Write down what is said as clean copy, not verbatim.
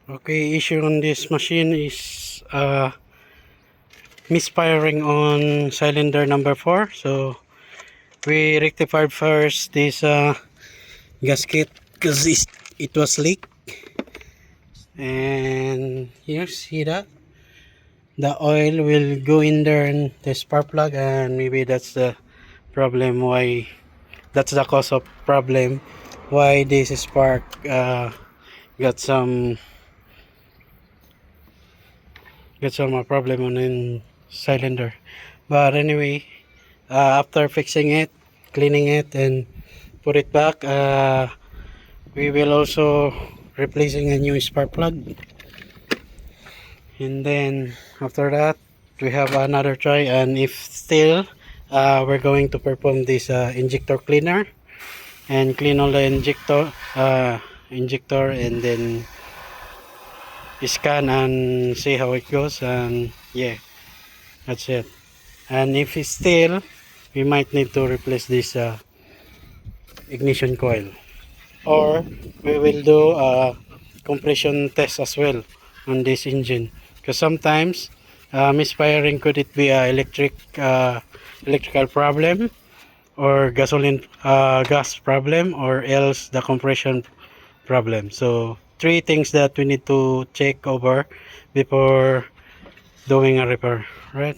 Okay, issue on this machine is misfiring on cylinder number 4. So we rectified first this gasket because it was leaked. And here, see that? The oil will go in there in the spark plug, and maybe that's the problem why, that's the cause of problem why this spark got some problem on in cylinder. But anyway, after fixing it, cleaning it and put it back, we will also replacing a new spark plug. And then after that we have another try, and if still we're going to perform this injector cleaner and clean all the injector and then scan and see how it goes. And yeah, that's it. And if it's still, we might need to replace this ignition coil, or we will do a compression test as well on this engine, because sometimes misfiring, could it be a electrical problem, or gasoline gas problem, or else the compression problem. So three things that we need to check over before doing a repair, right?